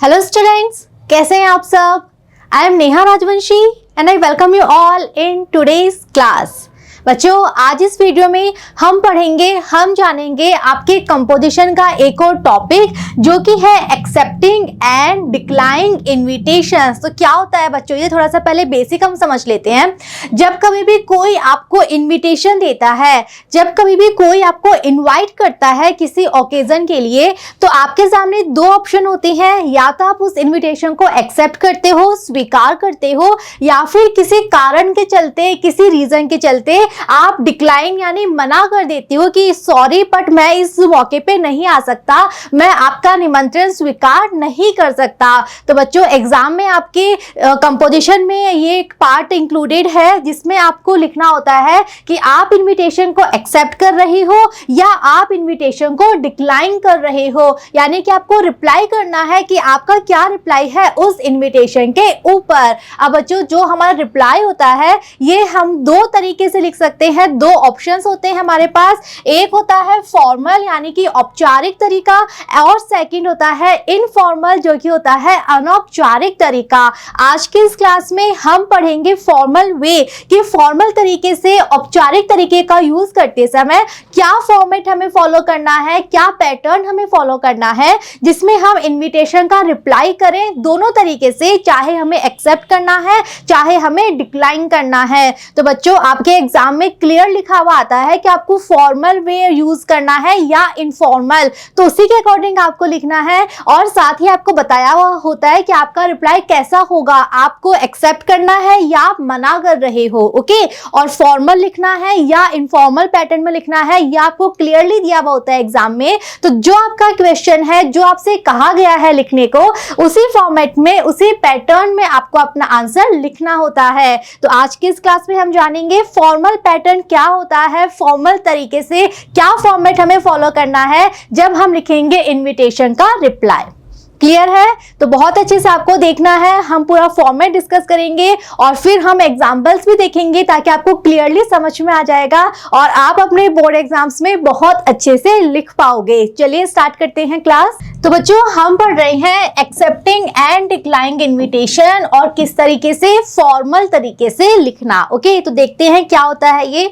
Hello students, कैसे हैं आप सब। I am Neha Rajvanshi and I welcome you all in today's class. बच्चों, आज इस वीडियो में हम पढ़ेंगे, हम जानेंगे आपके कंपोजिशन का एक और टॉपिक जो कि है एक्सेप्टिंग एंड डिक्लाइनिंग इनविटेशंस। तो क्या होता है बच्चों, ये थोड़ा सा पहले बेसिक हम समझ लेते हैं। जब कभी भी कोई आपको इनविटेशन देता है, जब कभी भी कोई आपको इनवाइट करता है किसी ओकेजन के लिए, तो आपके सामने दो ऑप्शन होते हैं। या तो आप उस इनविटेशन को एक्सेप्ट करते हो, स्वीकार करते हो, या फिर किसी कारण के चलते, किसी रीजन के चलते आप डिक्लाइन यानी मना कर देती हो कि सॉरी बट मैं इस मौके पे नहीं आ सकता, मैं आपका निमंत्रण स्वीकार नहीं कर सकता। तो बच्चों, एग्जाम में आपके कंपोजिशन में ये एक पार्ट इंक्लूडेड है जिसमें आपको लिखना होता है कि आप इनविटेशन को एक्सेप्ट कर रही हो या आप इनविटेशन को डिक्लाइन कर रहे हो। यानी कि आपको रिप्लाई करना है कि आपका क्या रिप्लाई है उस इनविटेशन के ऊपर। अब बच्चों, जो हमारा रिप्लाई होता है ये हम दो तरीके से लिख सकते हैं, दो ऑप्शंस होते हैं हमारे पास। एक होता है फॉर्मल यानी कि औपचारिक तरीका, और सेकंड होता है इनफॉर्मल जो कि होता है अनौपचारिक तरीका। आज के इस क्लास में हम पढ़ेंगे फॉर्मल वे कि फॉर्मल तरीके से औपचारिक तरीके का यूज करते समय क्या फॉर्मेट हमें फॉलो करना है, क्या पैटर्न हमें फॉलो करना है जिसमें हम इनविटेशन का रिप्लाई करें दोनों तरीके से, चाहे हमें एक्सेप्ट करना है चाहे हमें डिक्लाइन करना है। तो बच्चों, आपके एग्जाम में क्लियर लिखा हुआ आता है कि आपको फॉर्मल वे यूज करना है या इनफॉर्मल, तो उसी के अकॉर्डिंग आपको लिखना है। और साथ ही आपको बताया हुआ होता है कि आपका रिप्लाई कैसा होगा, आपको एक्सेप्ट करना है या आप मना कर रहे हो, ओके। और फॉर्मल लिखना है या इनफॉर्मल पैटर्न में लिखना है, यह आपको क्लियरली दिया हुआ होता है एग्जाम में। तो जो आपका क्वेश्चन है, जो आपसे कहा गया है लिखने को, उसी फॉर्मेट में, उसी पैटर्न में आपको अपना आंसर लिखना होता है। तो आज की इस क्लास में हम जानेंगे फॉर्मल पैटर्न क्या होता है, फॉर्मल तरीके से क्या फॉर्मेट हमें फॉलो करना है जब हम लिखेंगे इनविटेशन का रिप्लाई। क्लियर है? तो बहुत अच्छे से आपको देखना है, हम पूरा फॉर्मेट डिस्कस करेंगे और फिर हम एग्जांपल्स भी देखेंगे ताकि आपको क्लियरली समझ में आ जाएगा और आप अपने बोर्ड एग्जाम्स में बहुत अच्छे से लिख पाओगे। चलिए स्टार्ट करते हैं क्लास। तो बच्चों, हम पढ़ रहे हैं एक्सेप्टिंग एंड डिक्लाइनिंग इनविटेशन और किस तरीके से फॉर्मल तरीके से लिखना, ओके। तो देखते हैं क्या होता है ये।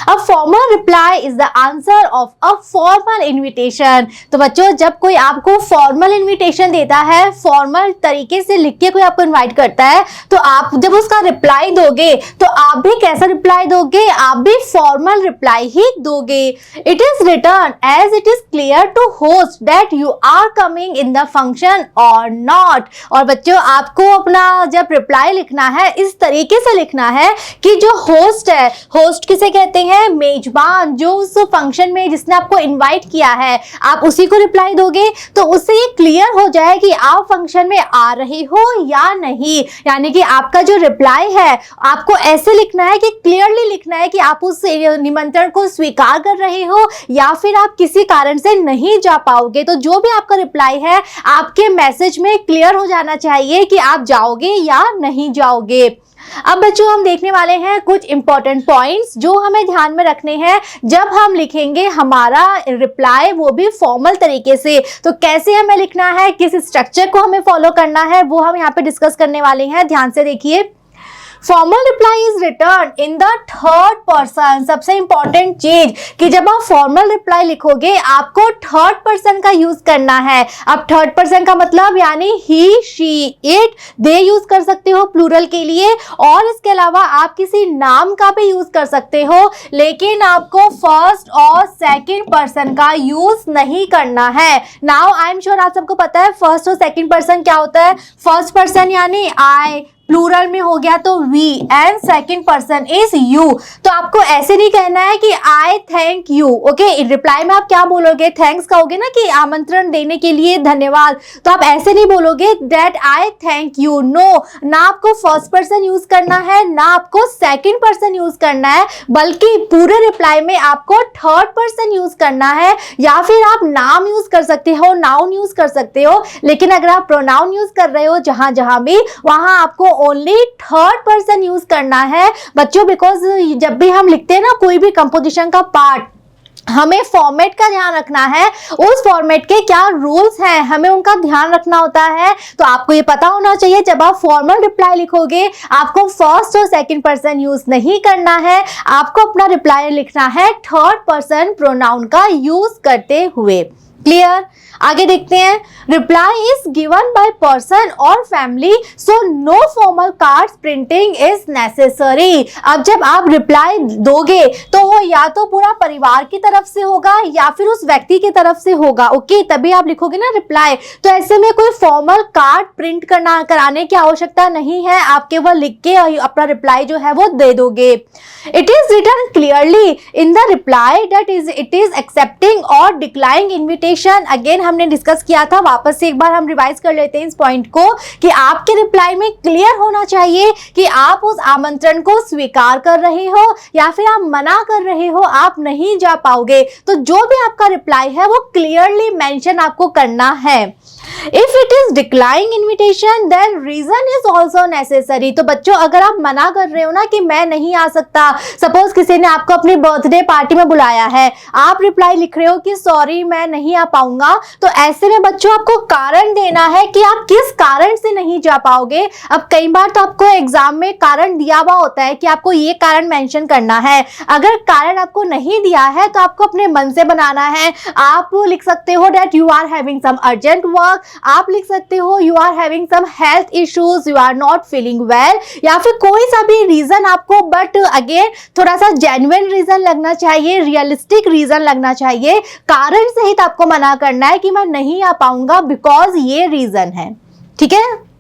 अ formal reply is the answer of a formal invitation. तो बच्चों, जब कोई आपको फॉर्मल इनविटेशन देता है, फॉर्मल तरीके से लिख के कोई आपको इनवाइट करता है, तो आप जब उसका रिप्लाई दोगे तो आप भी कैसा रिप्लाई दोगे, आप भी फॉर्मल रिप्लाई ही दोगे। It is return as it is clear to host that you are coming in the function और नॉट। और बच्चों, आपको अपना जब रिप्लाई लिखना है इस तरीके से लिखना है कि जो होस्ट है, होस्ट किसे कहते हैं, मेजबान, जो उस फंक्शन में जिसने आपको इनवाइट किया है, आप उसी को रिप्लाई दोगे तो उससे ये क्लियर हो जाए कि आप फंक्शन में आ रहे हो या नहीं। यानी कि आपका जो रिप्लाई है आपको ऐसे लिखना है कि क्लियरली लिखना है कि आप उस निमंत्रण को स्वीकार कर रहे हो या फिर आप किसी कारण से नहीं जा पाओगे। तो जो भी आपका रिप्लाई है, आपके मैसेज में क्लियर हो जाना चाहिए कि आप जाओगे या नहीं जाओगे। अब बच्चों, हम देखने वाले हैं कुछ इंपॉर्टेंट पॉइंट्स जो हमें ध्यान में रखने हैं जब हम लिखेंगे हमारा रिप्लाई, वो भी फॉर्मल तरीके से। तो कैसे हमें लिखना है, किस स्ट्रक्चर को हमें फॉलो करना है, वो हम यहाँ पे डिस्कस करने वाले हैं। ध्यान से देखिए। Formal reply is return in the third person. सबसे इंपॉर्टेंट चीज कि जब आप फॉर्मल रिप्लाई लिखोगे आपको थर्ड पर्सन का यूज करना है। अब थर्ड पर्सन का मतलब यानी ही, शी, इट, दे यूज कर सकते हो प्लूरल के लिए, और इसके अलावा आप किसी नाम का भी यूज कर सकते हो, लेकिन आपको फर्स्ट और सेकंड पर्सन का यूज नहीं करना है। नाउ आई एम श्योर आप सबको पता है फर्स्ट और सेकंड पर्सन क्या होता है। फर्स्ट पर्सन यानी आई, प्लूरल में हो गया तो we, and second person is you. तो आपको ऐसे नहीं कहना है कि I thank you, okay. Reply में आप क्या बोलोगे, थैंक्स कहोगे ना कि आमंत्रण देने के लिए धन्यवाद, तो आप ऐसे नहीं बोलोगे that I thank you. No, ना आपको फर्स्ट पर्सन यूज करना है ना आपको सेकंड पर्सन यूज करना है, बल्कि पूरे रिप्लाई में आपको थर्ड पर्सन यूज करना है। या फिर आप नाम यूज कर सकते हो, नाउन यूज कर सकते हो, लेकिन अगर आप प्रोनाउन यूज कर रहे हो जहां जहां भी, वहां आपको ओनली थर्ड पर्सन यूज करना है बच्चों। बिकॉज जब भी हम लिखते हैं ना कोई भी कंपोजिशन का पार्ट, हमें फॉर्मेट का ध्यान रखना है, उस फॉर्मेट के क्या रूल्स हैं हमें उनका ध्यान रखना होता है। तो आपको ये पता होना चाहिए जब आप फॉर्मल रिप्लाई लिखोगे आपको फर्स्ट और सेकंड पर्सन यूज नहीं करना है, आपको अपना रिप्लाई लिखना है थर्ड पर्सन प्रोनाउन का यूज करते हुए। क्लियर? आगे देखते हैं। Reply is given by person और family so no formal cards printing is necessary. अब जब आप रिप्लाई दोगे तो वो या तो पूरा परिवार की तरफ से होगा या फिर उस व्यक्ति की तरफ से होगा। ओके, तभी आप लिखोगे ना रिप्लाई। तो ऐसे में कोई फॉर्मल कार्ड प्रिंट कराने की आवश्यकता नहीं है, आप केवल लिख के अपना रिप्लाई जो है वो दे दोगे। It is written clearly in the reply that it is accepting और डिक्लाइनिंग इन्विटेशन। अगेन हमने डिस्कस किया था, वापस से एक बार हम रिवाइज कर लेते हैं इस पॉइंट को कि आपके रिप्लाई में क्लियर होना चाहिए कि आप उस आमंत्रण को स्वीकार कर रहे हो या फिर आप मना कर रहे हो, आप नहीं जा पाओगे। तो जो भी आपका रिप्लाई है वो क्लियरली मेंशन आपको करना है। If it is declining invitation then reason is also necessary. तो बच्चों अगर आप मना कर रहे हो ना कि मैं नहीं आ सकता, सपोज किसी ने आपको अपनी बर्थडे पार्टी में बुलाया है, आप रिप्लाई लिख रहे हो कि सॉरी मैं नहीं आ पाऊंगा, तो ऐसे में बच्चों आपको कारण देना है कि आप किस कारण से नहीं जा पाओगे। अब कई बार तो आपको एग्जाम में कारण दिया हुआ होता है कि आपको ये कारण मेंशन करना है, अगर कारण आपको नहीं दिया है तो आपको अपने मन से बनाना है। आप लिख सकते हो that you are having some urgent work, आप लिख सकते हो you are having some health issues, you are not feeling well, या फिर कोई सा भी रीजन आपको, बट अगेन थोड़ा सा जेन्युइन रीजन लगना चाहिए, रियलिस्टिक रीजन लगना चाहिए। कारण सहित आपको मना करना है कि मैं नहीं आ पाऊंगा बिकॉज ये रीजन है। ठीक है,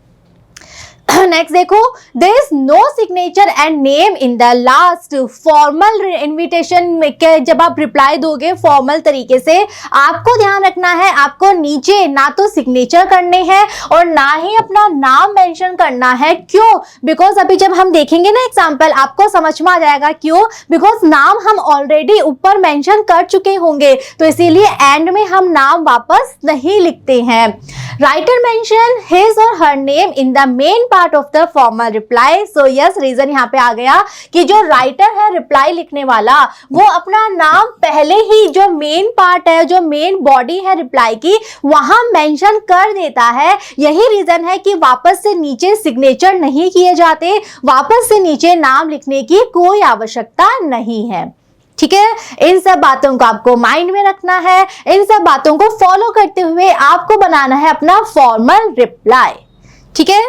नेक्स्ट देखो, there is no signature and name in the last. Formal invitation में जब आप रिप्लाई दोगे फॉर्मल तरीके से, आपको ध्यान रखना है आपको नीचे ना तो सिग्नेचर करने हैं और ना ही अपना नाम मेंशन करना है। क्यों? बिकॉज अभी जब हम देखेंगे ना एग्जांपल आपको समझ में आ जाएगा क्यों, बिकॉज नाम हम ऑलरेडी ऊपर मेंशन कर चुके होंगे, तो इसीलिए एंड में हम नाम वापस नहीं लिखते हैं। राइटर मेंशन हिज और her name in the main part of the formal reply. So yes, reason यहाँ पे आ गया कि जो राइटर है रिप्लाई लिखने वाला वो अपना नाम पहले ही जो मेन पार्ट है, जो मेन बॉडी है रिप्लाई की, वहां मेंशन कर देता है। यही रीजन है कि वापस से नीचे सिग्नेचर नहीं किए जाते, वापस से नीचे नाम लिखने की कोई आवश्यकता नहीं है। ठीक है, इन सब बातों को आपको माइंड में रखना है, इन सब बातों को फॉलो करते हुए आपको बनाना है अपना फॉर्मल रिप्लाई। ठीक है,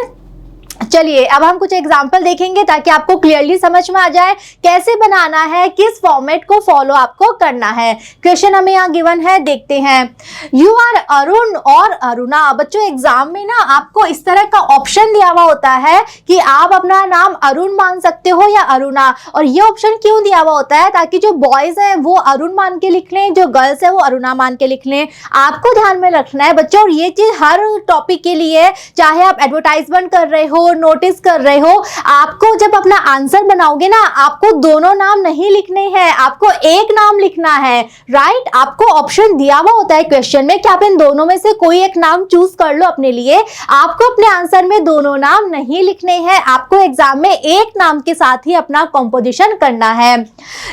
चलिए अब हम कुछ एग्जाम्पल देखेंगे ताकि आपको क्लियरली समझ में आ जाए कैसे बनाना है, किस फॉर्मेट को फॉलो आपको करना है। क्वेश्चन हमें यहाँ गिवन है, देखते हैं। यू आर अरुण और अरुणा। बच्चों एग्जाम में ना आपको इस तरह का ऑप्शन दिया हुआ होता है कि आप अपना नाम अरुण मान सकते हो या अरुणा, और ये ऑप्शन क्यों दिया हुआ होता है? ताकि जो बॉयज हैं वो अरुण मान के लिख लें, जो गर्ल्स है वो अरुणा मान के लिख लें। आपको ध्यान में रखना है बच्चों, और ये चीज हर टॉपिक के लिए, चाहे आप एडवर्टाइजमेंट कर रहे हो, नोटिस कर रहे हो, आपको जब अपना आंसर बनाओगे ना आपको दोनों नाम नहीं लिखने हैं, आपको एक नाम लिखना है। राइट, आपको ऑप्शन दिया हुआ होता है क्वेश्चन में कि आप इन दोनों में से कोई एक नाम चूज कर लो अपने लिए। आपको अपने आंसर में दोनों नाम नहीं लिखने हैं, आपको एग्जाम में एक नाम के साथ ही अपना कंपोजिशन करना है।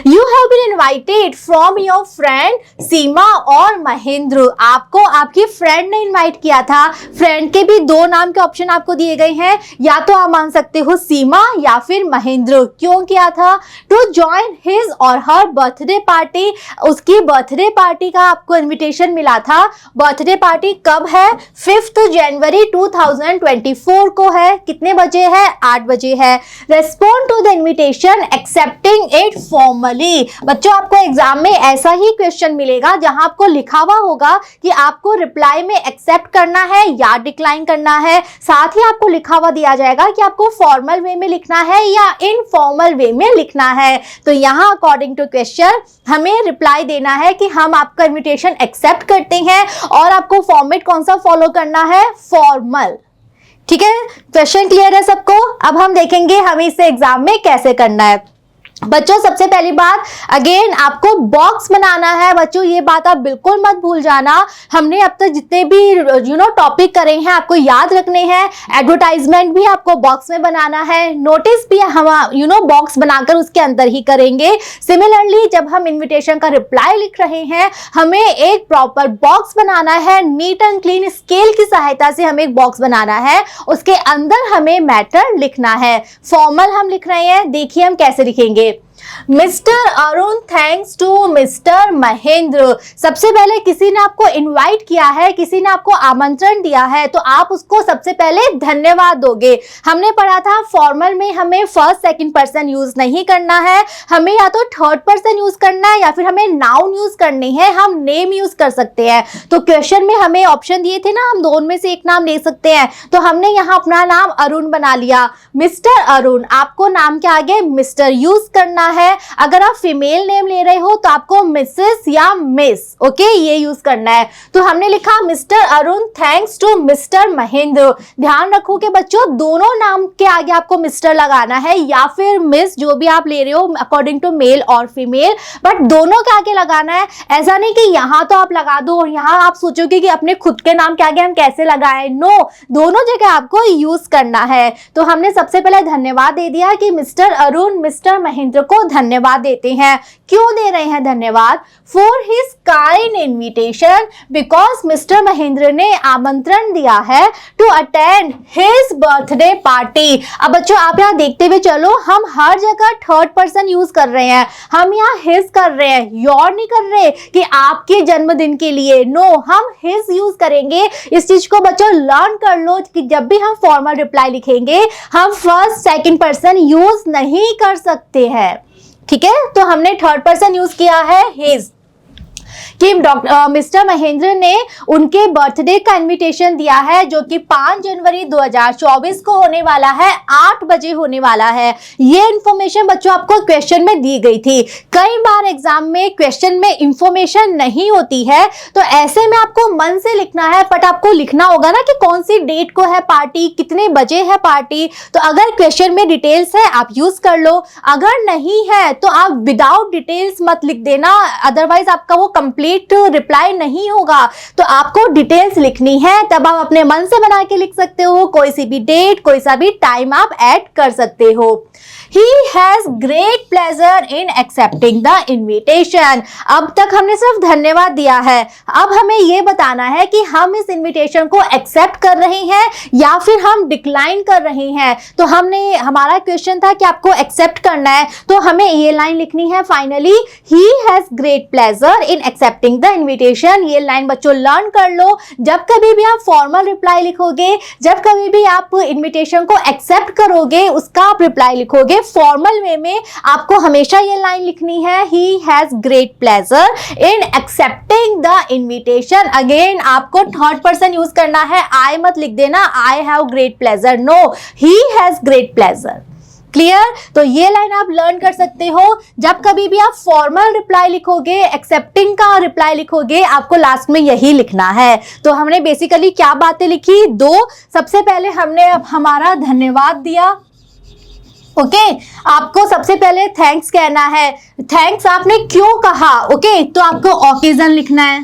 You have been invited from your friend Seema और महेंद्र। आपको आपकी फ्रेंड ने इनवाइट किया था। फ्रेंड के भी दो नाम के ऑप्शन आपको दिए गए हैं, या तो आप मान सकते हो सीमा या फिर महेंद्र। क्यों किया था? टू ज्वाइन हिज और हर बर्थडे पार्टी। उसकी बर्थडे पार्टी का आपको इनविटेशन मिला था। बर्थडे पार्टी कब है? 5 जनवरी 2024 को है। कितने बजे है? 8 बजे है। Respond to the invitation accepting it formally. बच्चों आपको एग्जाम में ऐसा ही क्वेश्चन मिलेगा जहां आपको लिखा हुआ होगा कि आपको रिप्लाई में एक्सेप्ट करना है या डिक्लाइन करना है। साथ ही आपको लिखा हुआ दिया जाएगा कि आपको फॉर्मल वे में लिखना है या इनफॉर्मल वे में लिखना है। तो यहाँ अकॉर्डिंग टू क्वेश्चन हमें रिप्लाई देना है कि हम आपका इनविटेशन एक्सेप्ट करते हैं, और आपको फॉर्मेट कौन सा फॉलो करना है? फॉर्मल। ठीक है, क्वेश्चन क्लियर है सबको? अब हम देखेंगे हमें इसे एग्जाम में कैसे करना है। बच्चों सबसे पहली बात, अगेन आपको बॉक्स बनाना है। बच्चों ये बात आप बिल्कुल मत भूल जाना, हमने अब तक जितने भी टॉपिक करे हैं आपको याद रखने हैं। एडवर्टाइजमेंट भी आपको बॉक्स में बनाना है, नोटिस भी हम बॉक्स बनाकर उसके अंदर ही करेंगे। सिमिलरली जब हम इन्विटेशन का रिप्लाई लिख रहे हैं, हमें एक प्रॉपर बॉक्स बनाना है, नीट एंड क्लीन स्केल की सहायता से हमें एक बॉक्स बनाना है, उसके अंदर हमें मैटर लिखना है। फॉर्मल हम लिख रहे हैं, देखिए हम कैसे लिखेंगे। Mister Arun thanks to mister Mahendra. सबसे पहले किसी ने आपको इनवाइट किया है, किसी ने आपको आमंत्रण दिया है, तो आप उसको सबसे पहले धन्यवाद दोगे। हमने पढ़ा था फॉर्मल में हमें फर्स्ट सेकंड पर्सन यूज नहीं करना है, हमें या तो थर्ड पर्सन यूज करना है या फिर हमें नाउन यूज करनी है, हम नेम यूज कर सकते हैं। तो क्वेश्चन में हमें ऑप्शन दिए थे ना, हम दोनों में से एक नाम ले सकते हैं, तो हमने यहाँ अपना नाम अरुण बना लिया। मिस्टर अरुण, आपको नाम के आगे मिस्टर यूज करना है। अगर आप फीमेल नेम ले रहे हो तो आपको मिसेस या मिस, ओके, ये यूज करना है। तो हमने लिखा mister Arun thanks to mister Mahendra. ध्यान रखो कि बच्चों दोनों नाम के आगे आपको मिस्टर लगाना है या फिर मिस, जो भी आप ले रहे हो अकॉर्डिंग टू मेल और फीमेल, बट दोनों के आगे लगाना है। ऐसा नहीं कि यहाँ तो आप लगा दो और यहाँ आप सोचोगे कि अपने खुद के नाम के आगे हम कैसे लगाएं। नो, दोनों जगह आपको यूज करना है। तो हमने सबसे पहले धन्यवाद दे दिया कि मिस्टर अरुण मिस्टर महेंद्र को धन्यवाद देते हैं। क्यों दे रहे हैं धन्यवाद? For his kind invitation, because mister Mahendra ने आमंत्रण दिया है to attend his birthday party. अब बच्चों आप यहाँ देखते हुए चलो, हम हर जगह थर्ड पर्सन यूज कर रहे हैं, हम यहाँ हिज कर रहे हैं, योर नहीं कर रहे कि आपके जन्मदिन के लिए। नो, हम हिज यूज करेंगे। इस चीज को बच्चों लर्न कर लो कि जब भी हम फॉर्मल रिप्लाई लिखेंगे हम फर्स्ट सेकंड पर्सन यूज नहीं कर सकते हैं, ठीक है। तो हमने थर्ड पर्सन यूज किया है हिज, कि मिस्टर महेंद्र ने उनके बर्थडे का इनविटेशन दिया है जो कि 5 जनवरी 2024 को होने वाला है, 8 बजे होने वाला है। ये इंफॉर्मेशन बच्चों आपको क्वेश्चन में दी गई थी। कई बार एग्जाम में क्वेश्चन में इंफॉर्मेशन नहीं होती है, तो ऐसे में आपको मन से लिखना है, बट आपको लिखना होगा ना कि कौन सी डेट को है पार्टी, कितने बजे है पार्टी। तो अगर क्वेश्चन में डिटेल्स है आप यूज कर लो, अगर नहीं है तो आप विदाउट डिटेल्स मत लिख देना, अदरवाइज आपका वो कंप्लीट रिप्लाई नहीं होगा। तो आपको डिटेल्स लिखनी है, तब आप अपने मन से बना के लिख सकते हो। कोई सी भी डेट, कोई सा भी टाइम आप ऐड कर सकते हो। He has great pleasure in accepting the invitation। अब तक हमने सिर्फ धन्यवाद दिया है, अब हमें ये बताना है कि हम इस इनविटेशन को एक्सेप्ट कर रहे हैं या फिर हम डिक्लाइन कर रहे हैं। तो हमारा क्वेश्चन था कि आपको एक्सेप्ट करना है, तो हमें ये लाइन लिखनी है finally, he has great pleasure in accepting the invitation। ये लाइन बच्चों लर्न कर लो। जब कभी भी आप फॉर्मल रिप्लाई लिखोगे, जब कभी भी आप इनविटेशन को एक्सेप्ट करोगे, उसका आप रिप्लाई लिखोगे फॉर्मल वे में, आपको हमेशा ये लाइन लिखनी है, he has great pleasure in accepting the invitation। Again आपको थर्ड पर्सन यूज करना है, I मत लिख देना I have great pleasure, no, he has great pleasure। Clear? तो ये लाइन आप लर्न कर सकते हो। जब कभी भी आप फॉर्मल रिप्लाई लिखोगे, एक्सेप्टिंग का रिप्लाई लिखोगे, आपको लास्ट में यही लिखना है। तो हमने बेसिकली क्या बातें लिखी? 2। सबसे पहले हमने हमारा धन्यवाद दिया, ओके, आपको सबसे पहले थैंक्स कहना है। थैंक्स आपने क्यों कहा, ओके, तो आपको ओकेजन लिखना है।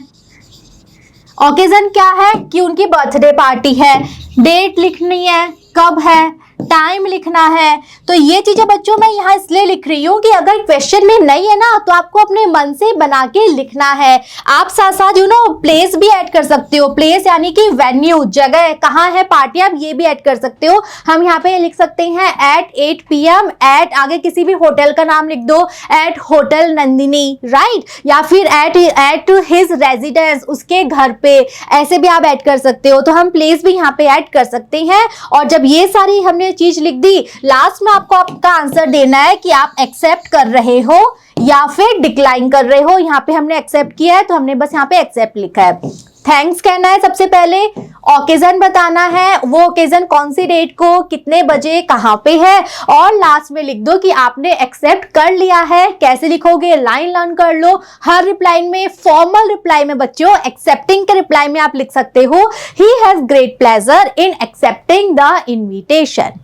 ओकेजन क्या है? कि उनकी बर्थडे पार्टी है। डेट लिखनी है, कब है, टाइम लिखना है। तो ये चीजें बच्चों मैं यहाँ इसलिए लिख रही हूँ कि अगर क्वेश्चन में नहीं है ना, तो आपको अपने मन से बना के लिखना है। आप साथ साथ प्लेस भी ऐड कर सकते हो। प्लेस यानी कि वेन्यू, जगह, कहाँ है पार्टी, आप ये भी ऐड कर सकते हो। हम यहाँ पे लिख सकते हैं एट 8 PM, एट आगे किसी भी होटल का नाम लिख दो, एट होटल नंदिनी, राइट, या फिर एट हिज रेजिडेंस, उसके घर पे, ऐसे भी आप ऐड कर सकते हो। तो हम प्लेस भी यहाँ पे ऐड कर सकते हैं। और जब ये सारी हमने चीज लिख दी, लास्ट में आपको आपका आंसर देना है कि आप एक्सेप्ट कर रहे हो या फिर डिक्लाइन कर रहे हो। यहाँ पे हमने एक्सेप्ट किया है, तो हमने बस यहाँ पे एक्सेप्ट लिखा है। थैंक्स कहना है सबसे पहले, ओकेजन बताना है, वो ओकेजन कौन सी डेट को, कितने बजे, कहाँ पे है, और लास्ट में लिख दो कि आपने एक्सेप्ट कर लिया है। कैसे लिखोगे? लाइन लर्न कर लो। हर रिप्लाई में, फॉर्मल रिप्लाई में बच्चों, एक्सेप्टिंग के रिप्लाई में आप लिख सकते हो he has great pleasure in accepting the invitation.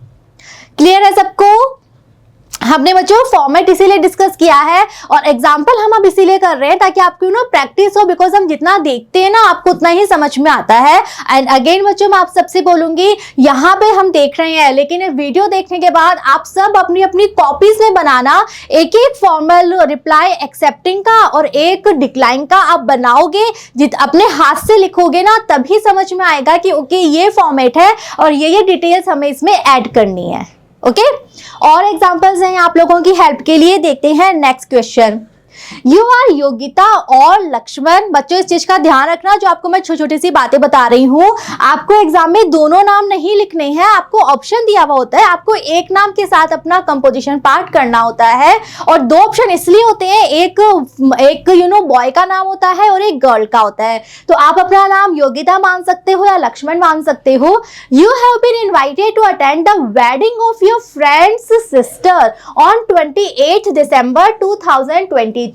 Clear है सबको? हमने बच्चों फॉर्मेट इसीलिए डिस्कस किया है और एग्जाम्पल हम अब इसीलिए कर रहे हैं ताकि आपको प्रैक्टिस हो, बिकॉज हम जितना देखते हैं ना आपको उतना ही समझ में आता है। एंड अगेन बच्चों मैं आप सबसे बोलूंगी, यहाँ पे हम देख रहे हैं लेकिन ये वीडियो देखने के बाद आप सब अपनी अपनी कॉपीज में बनाना, एक एक फॉर्मल रिप्लाई एक्सेप्टिंग का और एक डिक्लाइन का आप बनाओगे, अपने हाथ से लिखोगे ना तभी समझ में आएगा कि ओके ये फॉर्मेट है और ये डिटेल्स हमें इसमें ऐड करनी है। ओके और एग्जांपल्स हैं आप लोगों की हेल्प के लिए। देखते हैं next question. You are Yogita और लक्ष्मण। बच्चों इस चीज का ध्यान रखना, जो आपको मैं छोटी छोटी सी बातें बता रही हूँ, आपको एग्जाम में दोनों नाम नहीं लिखने हैं, आपको ऑप्शन दिया हुआ होता है, आपको एक नाम के साथ अपना कंपोजिशन पार्ट करना होता है। और दो ऑप्शन इसलिए होते हैं, एक बॉय का नाम होता है और एक गर्ल का होता है। तो आप अपना नाम योगिता मान सकते हो या लक्ष्मण मान सकते हो। You have been invited to attend the wedding of your friends sister on 28 दिसंबर 2023।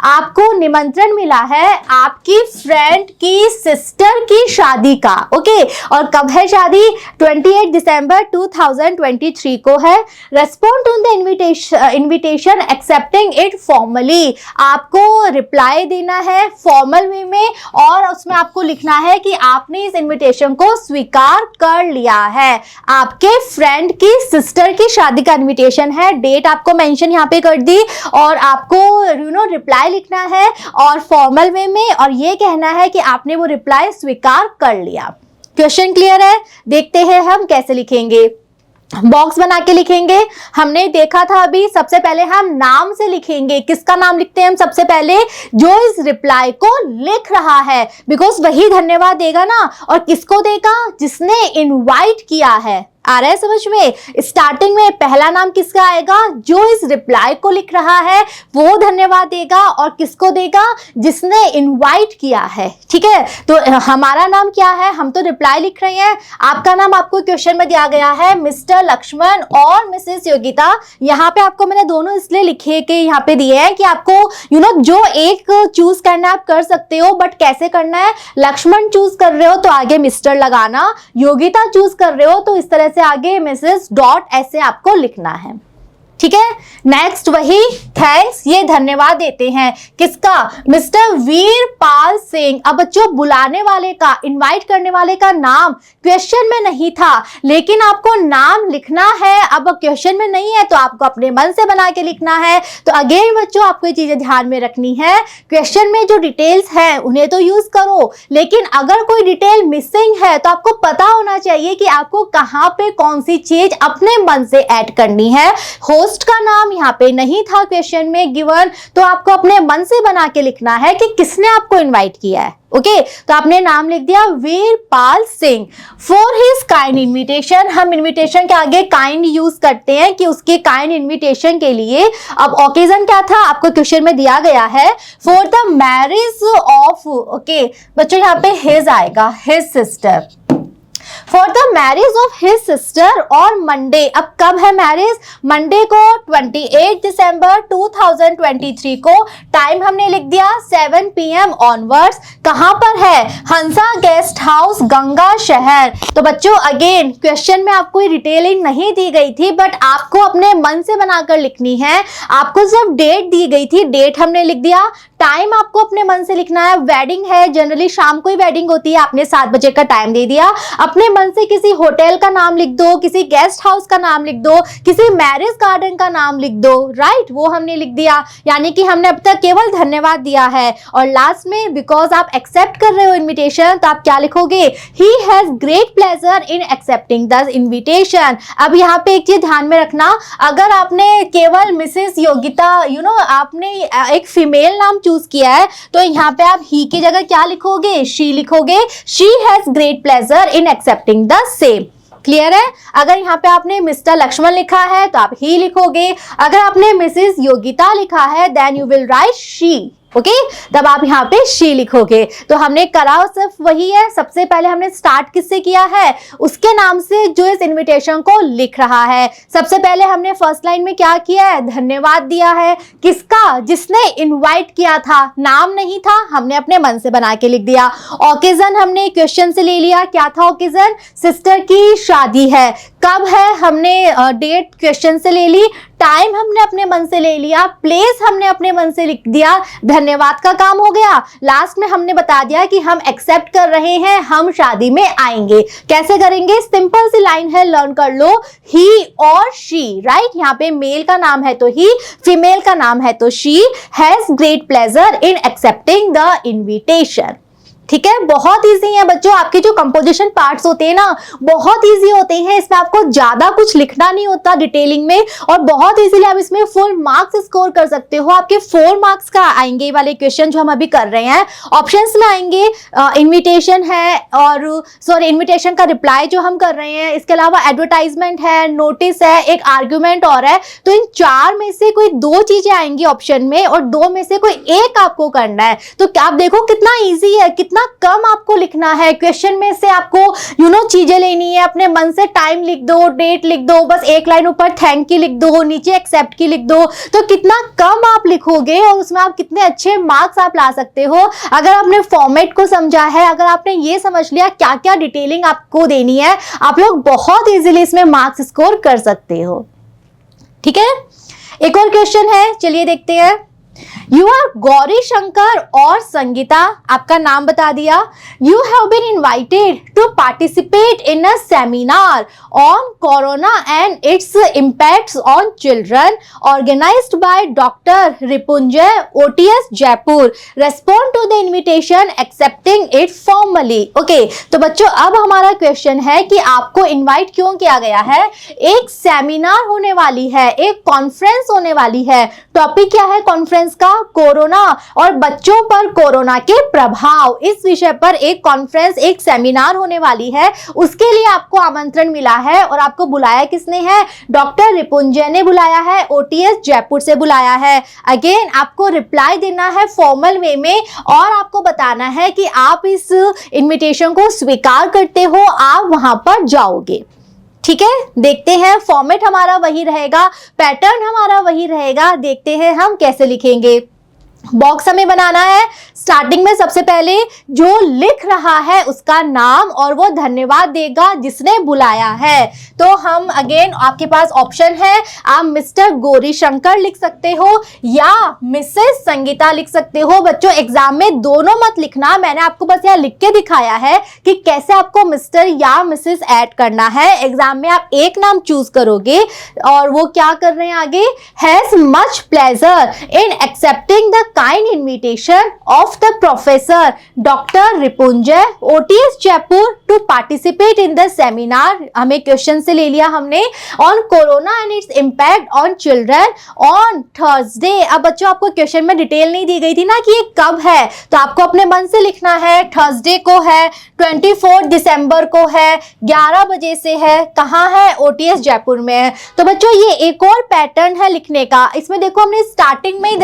आपको निमंत्रण मिला है आपकी फ्रेंड की सिस्टर की शादी का। ओके और कब है शादी? 28 दिसंबर 2023 को है। Respond to the invitation accepting it formally. आपको रिप्लाई देना है फॉर्मल वे में और उसमें आपको लिखना है कि आपने इस इनविटेशन को स्वीकार कर लिया है। आपके फ्रेंड की सिस्टर की शादी का इनविटेशन है, डेट आपको मेंशन यहाँ पे कर दी और आपको रिप्लाई लिखना है और फॉर्मल वे में, और ये कहना है कि आपने वो रिप्लाई स्वीकार कर लिया। क्वेश्चन क्लियर है? देखते हैं हम कैसे लिखेंगे। बॉक्स बना के लिखेंगे। हमने देखा था अभी, सबसे पहले हम नाम से लिखेंगे। किसका नाम लिखते हैं हम? सबसे पहले जो इस रिप्लाई को लिख रहा है, बिकॉज वही धन्यवाद देगा ना। और किसको देगा? जिसने इनवाइट किया है। आ रहा है समझ में? स्टार्टिंग में पहला नाम किसका आएगा? जो इस रिप्लाई को लिख रहा है वो धन्यवाद देगा। और किसको देगा? जिसने इनवाइट किया है। ठीक है, तो हमारा नाम क्या है? हम तो रिप्लाई लिख रहे हैं। आपका नाम आपको क्वेश्चन में दिया गया है मिस्टर लक्ष्मण और मिसेस योगिता। यहाँ पे आपको मैंने दोनों इसलिए लिखे के यहाँ पे दिए हैं कि आपको जो एक चूज करना आप कर सकते हो, बट कैसे करना है? लक्ष्मण चूज कर रहे हो तो आगे मिस्टर लगाना, योगिता चूज कर रहे हो तो इस तरह से आगे मिसेस डॉट ऐसे आपको लिखना है। ठीक है, नेक्स्ट वही थैंक्स, ये धन्यवाद देते हैं। किसका? मिस्टर वीरपाल सिंह। अब बच्चों बुलाने वाले का, इनवाइट करने वाले का नाम क्वेश्चन में नहीं था, लेकिन आपको नाम लिखना है। अब क्वेश्चन में नहीं है तो आपको अपने मन से बना के लिखना है। तो अगेन बच्चों आपको ये चीजें ध्यान में रखनी है। क्वेश्चन में जो डिटेल्स हैं उन्हें तो यूज करो, लेकिन अगर कोई डिटेल मिसिंग है तो आपको पता होना चाहिए कि आपको कहां पे कौन सी चीज अपने मन से ऐड करनी है। होस्ट का नाम यहाँ पे नहीं था क्वेश्चन में गिवन, तो आपको अपने मन से बना के लिखना है कि किसने आपको इनवाइट किया है। ओके तो आपने नाम लिख दिया Veerpal Singh. For his kind invitation, हम इनविटेशन के आगे काइंड यूज करते हैं कि उसके काइंड इनविटेशन के लिए। अब ओकेजन क्या था? आपको क्वेश्चन में दिया गया है for the marriage of, okay बच्चों यहाँ पे हिज आएगा, his sister, for the marriage of his sister और मंडे। अब कब है मैरिज? मंडे को 28 दिसंबर 2023 को। टाइम हमने लिख दिया 7 PM ऑनवर्ड्स। कहां पर है? हंसा गेस्ट हाउस, गंगा शहर। तो बच्चों अगेन क्वेश्चन में आपको डिटेलिंग नहीं दी गई थी, बट आपको अपने मन से बनाकर लिखनी है। आपको सिर्फ डेट दी गई थी, डेट हमने लिख दिया। टाइम आपको अपने मन से लिखना है। वेडिंग है, जनरली शाम को ही वेडिंग होती है, आपने 7 बजे का टाइम दे दिया। अपने मन से किसी होटल का नाम लिख दो, किसी गेस्ट हाउस का नाम लिख दो, किसी मैरिज गार्डन का नाम लिख दो। राइट, वो हमने लिख दिया, यानी कि हमने अब तक केवल धन्यवाद दिया है। और लास्ट में बिकॉज आप एक्सेप्ट कर रहे हो इनविटेशन, तो आप क्या लिखोगे? He has great pleasure in accepting the invitation. अब यहाँ पे एक चीज ध्यान में रखना, अगर आपने केवल मिसेस योगिता आपने एक फीमेल नाम चूज किया है तो यहाँ पे आप ही की जगह क्या लिखोगे? शी लिखोगे। She has great pleasure in accepting the same. Clear है? अगर यहाँ पे आपने मिस्टर लक्ष्मण लिखा है तो आप ही लिखोगे। अगर आपने मिसेस योगिता लिखा है then you will write she. Okay तब आप यहाँ पे शी लिखोगे। तो हमने करा सिर्फ वही है। सबसे पहले हमने स्टार्ट किससे किया है? उसके नाम से जो इस इनविटेशन को लिख रहा है। सबसे पहले हमने फर्स्ट लाइन में क्या किया है? धन्यवाद दिया है। किसका? जिसने इनवाइट किया था। नाम नहीं था, हमने अपने मन से बना के लिख दिया। ओकेजन हमने क्वेश्चन से ले लिया। क्या था ओकेजन? सिस्टर की शादी है। कब है हमने डेट क्वेश्चन से ले ली, टाइम हमने अपने मन से ले लिया, प्लेस हमने अपने मन से लिख दिया, धन्यवाद का काम हो गया, लास्ट में हमने बता दिया कि हम एक्सेप्ट कर रहे हैं, हम शादी में आएंगे। कैसे करेंगे? सिंपल सी लाइन है, लर्न कर लो, ही और शी, राइट। यहाँ पे मेल का नाम है तो ही, फीमेल का नाम है तो she, has great pleasure in accepting the invitation. ठीक है, बहुत इजी है बच्चों। आपके जो कंपोजिशन पार्ट्स होते हैं ना, बहुत इजी होते हैं, इसमें आपको ज्यादा कुछ लिखना नहीं होता डिटेलिंग में, और बहुत इजीली आप इसमें फुल मार्क्स स्कोर कर सकते हो। आपके 4 मार्क्स का आएंगे वाले क्वेश्चन जो हम अभी कर रहे हैं। ऑप्शंस में आएंगे इनविटेशन है, और सॉरी इनविटेशन का रिप्लाई जो हम कर रहे हैं, इसके अलावा एडवर्टाइजमेंट है, नोटिस है, एक आर्ग्यूमेंट और है। तो इन 4 में से कोई 2 चीजें आएंगी ऑप्शन में, और 2 में से कोई एक आपको करना है। तो आप देखो कितना ईजी है, कितना कम आपको लिखना है। क्वेश्चन में से आपको चीजें लेनी है, अपने मन से टाइम लिख दो, डेट लिख दो, बस एक लाइन ऊपर थैंक की लिख दो, नीचे एक्सेप्ट की लिख दो। तो कितना कम आप लिखोगे और उसमें आप कितने अच्छे मार्क्स आप ला सकते हो, अगर आपने फॉर्मेट को समझा है, अगर आपने ये समझ लिया क्या क्या डिटेलिंग आपको देनी है, आप लोग बहुत इजीली इसमें मार्क्स स्कोर कर सकते हो। ठीक है, एक और क्वेश्चन है, चलिए देखते हैं। यू आर गौरी शंकर और संगीता, आपका नाम बता दिया। You have been invited to participate in a seminar on corona and its impacts on children organised by doctor Ripunjay OTS Jaipur. Respond to the invitation accepting it formally. Okay, तो बच्चों अब हमारा क्वेश्चन है कि आपको इन्वाइट क्यों किया गया है। एक सेमिनार होने वाली है, एक कॉन्फ्रेंस होने वाली है। टॉपिक क्या है कॉन्फ्रेंस का? कोरोना और बच्चों पर कोरोना के प्रभाव, इस विषय पर एक कॉन्फ्रेंस, एक सेमिनार होने वाली है। उसके लिए आपको आमंत्रण मिला है, और आपको बुलाया किसने है? डॉक्टर रिपुंजय ने बुलाया है, ओटीएस जयपुर से बुलाया है। अगेन आपको रिप्लाई देना है फॉर्मल वे में, और आपको बताना है कि आप इस इनविटेशन को स्वीकार करते हो, आप वहां पर जाओगे। ठीक है, देखते हैं। फॉर्मेट हमारा वही रहेगा, पैटर्न हमारा वही रहेगा। देखते हैं हम कैसे लिखेंगे। बॉक्स हमें बनाना है। स्टार्टिंग में सबसे पहले जो लिख रहा है उसका नाम, और वो धन्यवाद देगा जिसने बुलाया है। तो हम अगेन, आपके पास ऑप्शन है, आप मिस्टर गौरी शंकर लिख सकते हो या मिसेस संगीता लिख सकते हो। बच्चों एग्जाम में दोनों मत लिखना, मैंने आपको बस यहाँ लिख के दिखाया है कि कैसे आपको मिस्टर या मिसेस ऐड करना है। एग्जाम में आप एक नाम चूज करोगे, और वो क्या कर रहे हैं आगे, has much pleasure in accepting the kind invitation of the professor Dr. Ripunjay OTS Jaipur to participate in the seminar। हमें क्वेश्चन से ले लिया हमने, on corona and its impact on children on Thursday। अब बच्चों आपको क्वेश्चन में डिटेल नहीं दी गई थी ना कि ये कब है, तो आपको अपने मन से लिखना है। थर्सडे को है, 24 दिसंबर को है, 11 बजे से है। कहाँ है? ओटीएस जयपुर में है। तो बच्चों ये एक और पैटर्न है लिखने का। इसमें देखो हमने स्टार्टिंग में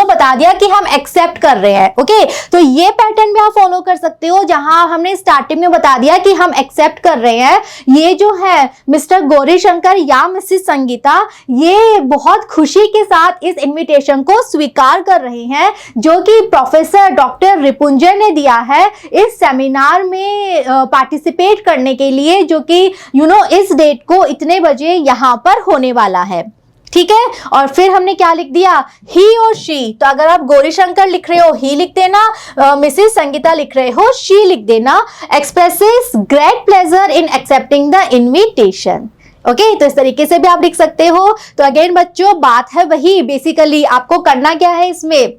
बता दिया कि हम एक्सेप्ट कर रहे हैं। ओके, तो ये पैटर्न भी आप फॉलो कर सकते हो, जहां हमने स्टार्टिंग में बता दिया कि हम एक्सेप्ट कर रहे हैं। ये जो है मिस्टर गौरी शंकर या मिसेस संगीता, ये बहुत खुशी के साथ इस इनविटेशन को स्वीकार कर रहे हैं, जो कि प्रोफेसर डॉक्टर रिपुंजय ने दिया है इस सेमिनार में पार्टिसिपेट करने के लिए, जो कि इस डेट को इतने बजे यहां पर होने वाला है। ठीक है, और फिर हमने क्या लिख दिया, ही और शी। तो अगर आप गौरी शंकर लिख रहे हो ही लिख देना, मिसेस संगीता लिख रहे हो शी लिख देना। Expresses great pleasure in accepting the invitation. Okay, तो इस तरीके से भी आप लिख सकते हो। तो अगेन बच्चों बात है वही, बेसिकली आपको करना क्या है इसमें,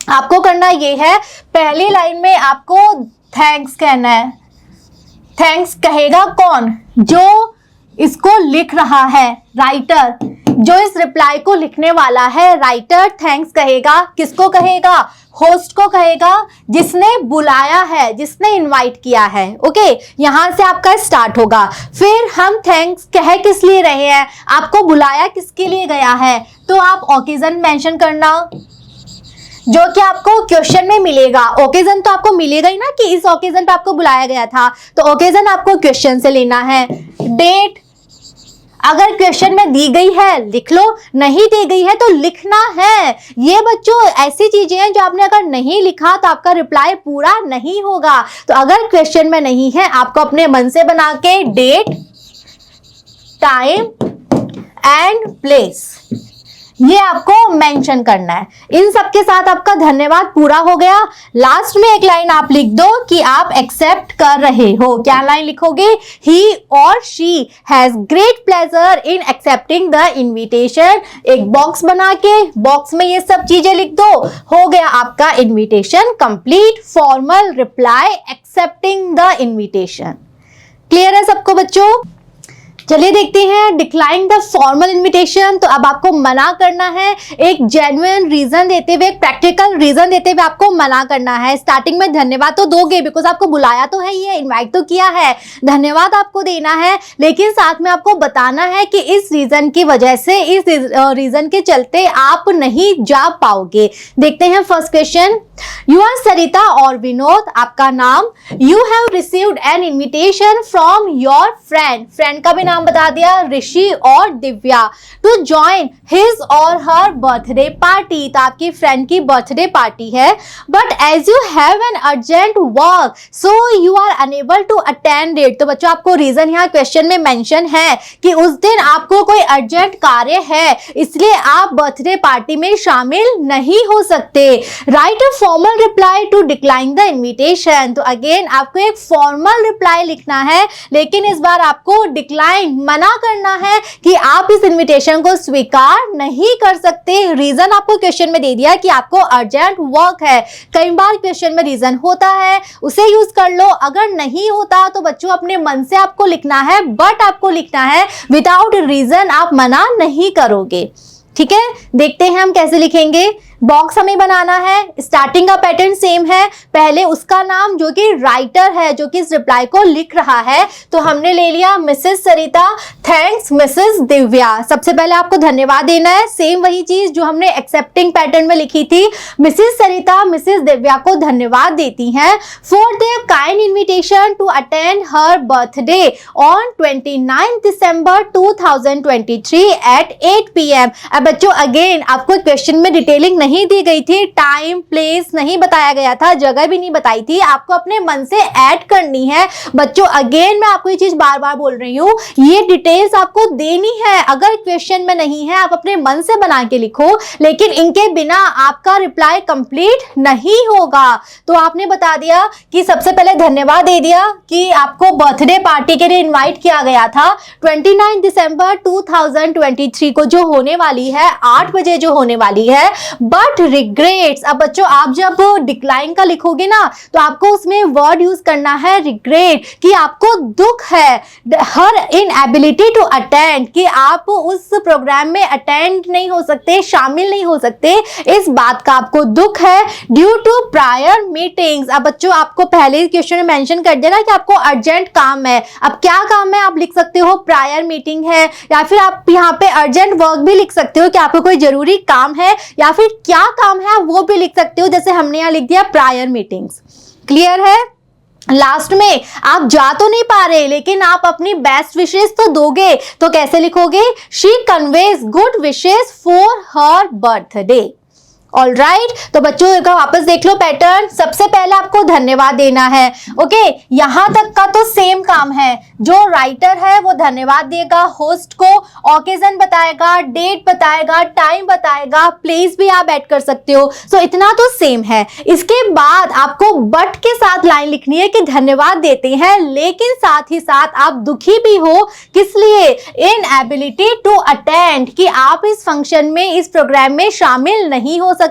आपको करना ये है, पहली लाइन में आपको थैंक्स कहना है। थैंक्स कहेगा कौन? जो इसको लिख रहा है, राइटर, जो इस रिप्लाई को लिखने वाला है, राइटर थैंक्स कहेगा। किसको कहेगा? होस्ट को कहेगा, जिसने बुलाया है, जिसने इनवाइट किया है। ओके, यहां से आपका स्टार्ट होगा। फिर हम थैंक्स कह किस लिए रहे हैं, आपको बुलाया किसके लिए गया है, तो आप ओकेजन मेंशन करना, जो कि आपको क्वेश्चन में मिलेगा। ओकेजन तो आपको मिलेगा ही ना कि इस ओकेजन पे आपको बुलाया गया था, तो ओकेजन आपको क्वेश्चन से लेना है। डेट अगर क्वेश्चन में दी गई है लिख लो, नहीं दी गई है तो लिखना है। ये बच्चों ऐसी चीजें हैं जो आपने अगर नहीं लिखा तो आपका रिप्लाई पूरा नहीं होगा। तो अगर क्वेश्चन में नहीं है, आपको अपने मन से बना के डेट, टाइम एंड प्लेस, ये आपको मेंशन करना है। इन सब के साथ आपका धन्यवाद पूरा हो गया। लास्ट में एक लाइन आप लिख दो कि आप एक्सेप्ट कर रहे हो। क्या लाइन लिखोगे? ही और she has great pleasure in accepting the invitation. एक बॉक्स बना के बॉक्स में ये सब चीजें लिख दो। हो गया आपका invitation complete, formal reply accepting the invitation. Clear है सबको बच्चों? चलिए देखते हैं डिक्लाइन द फॉर्मल इनविटेशन। तो अब आपको मना करना है, एक जेन्युइन रीजन देते हुए, एक प्रैक्टिकल रीजन देते हुए आपको मना करना है। स्टार्टिंग में धन्यवाद तो दोगे, बिकॉज आपको बुलाया तो है, ये इनवाइट तो किया है, धन्यवाद आपको देना है, लेकिन साथ में आपको बताना है कि इस रीजन की वजह से, इस रीजन के चलते आप नहीं जा पाओगे। देखते हैं फर्स्ट क्वेश्चन। यू आर सरिता और विनोद, आपका नाम। You have received an invitation from your friend, friend का भी नाम बता दिया, ऋषि और दिव्या, टू ज्वाइन हिज और हर बर्थडे पार्टी। तो आपकी फ्रेंड की बर्थडे पार्टी है, but as you have an urgent work so you are unable to attend it. तो बच्चों आपको रीजन यहाँ क्वेश्चन में मेंशन है कि उस दिन आपको कोई अर्जेंट कार्य है, इसलिए आप बर्थडे पार्टी में शामिल नहीं हो सकते। Write a formal reply to decline the invitation. तो अगेन आपको एक फॉर्मल रिप्लाई लिखना है, लेकिन इस बार आपको डिक्लाइन, मना करना है कि आप इस इनविटेशन को स्वीकार नहीं कर सकते। रीजन आपको क्वेश्चन में दे दिया कि आपको अर्जेंट वर्क है। कई बार क्वेश्चन में रीजन होता है, उसे यूज कर लो। अगर नहीं होता तो बच्चों अपने मन से आपको लिखना है, बट आपको लिखना है विदाउट रीजन, आप मना नहीं करोगे। ठीक है, देखते हैं हम कैसे लिखेंगे। बॉक्स हमें बनाना है, स्टार्टिंग का पैटर्न सेम है। पहले उसका नाम जो कि राइटर है, जो कि इस रिप्लाई को लिख रहा है, तो हमने ले लिया मिसेस सरिता, थैंक्स मिसेस दिव्या। सबसे पहले आपको धन्यवाद देना है, सेम वही चीज जो हमने एक्सेप्टिंग पैटर्न में लिखी थी। मिसेस सरिता मिसेस दिव्या को धन्यवाद देती हैं for their kind invitation to attend her birthday on 29 December 2023 at 8 PM। अब बच्चों अगेन आपको क्वेश्चन में डिटेलिंग नहीं दी गई थी, टाइम प्लेस नहीं बताया गया था, जगह भी नहीं बताई थी, आपको अपने मन से ऐड करनी है। बच्चों अगेन मैं आपको ये चीज बार बार बोल रही हूँ, ये डिटेल्स आपको देनी है। अगर क्वेश्चन में नहीं है आप अपने मन से बना के लिखो, लेकिन इनके बिना आपका रिप्लाई कंप्लीट नहीं होगा। तो आपने बता दिया कि सबसे पहले धन्यवाद दे दिया कि आपको बर्थडे पार्टी के लिए इन्वाइट किया गया था 29 दिसंबर 2023 को, जो होने वाली है 8 बजे जो होने वाली है, बट रिग्रेट्स। अब बच्चों आप जब डिक्लाइन का लिखोगे ना, तो आपको उसमें वर्ड यूज करना है रिग्रेट, कि आपको दुख है, हर इनएबिलिटी टू अटेंड, कि आप उस प्रोग्राम में अटेंड नहीं हो सकते, शामिल नहीं हो सकते, इस बात का आपको दुख है। Due to prior meetings. अब बच्चों आपको पहले क्वेश्चन में मेंशन कर देना कि आपको अर्जेंट काम है। अब क्या काम है आप लिख सकते हो, प्रायर मीटिंग है, या फिर आप यहाँ पे अर्जेंट वर्क भी लिख सकते हो कि आपको कोई जरूरी काम है, या फिर क्या काम है वो भी लिख सकते हो, जैसे हमने यहाँ लिख दिया प्रायर मीटिंग्स। क्लियर है? लास्ट में आप जा तो नहीं पा रहे, लेकिन आप अपनी बेस्ट विशेस तो दोगे, तो कैसे लिखोगे? She conveys good wishes for her birthday. All right, तो बच्चों एक वापस देख लो पैटर्न। सबसे पहले आपको धन्यवाद देना है। ओके, यहां तक का तो सेम काम है। जो राइटर है वो धन्यवाद देगा होस्ट को, ऑकेजन बताएगा, डेट बताएगा, टाइम बताएगा, प्लेस भी आप ऐड कर सकते हो। सो इतना तो सेम है। इसके बाद आपको बट के साथ लाइन लिखनी है कि धन्यवाद देते हैं, लेकिन साथ ही साथ आप दुखी भी हो। किस लिए? इनएबिलिटी टू अटेंड, कि आप इस फंक्शन में, इस प्रोग्राम में शामिल नहीं हो सकते।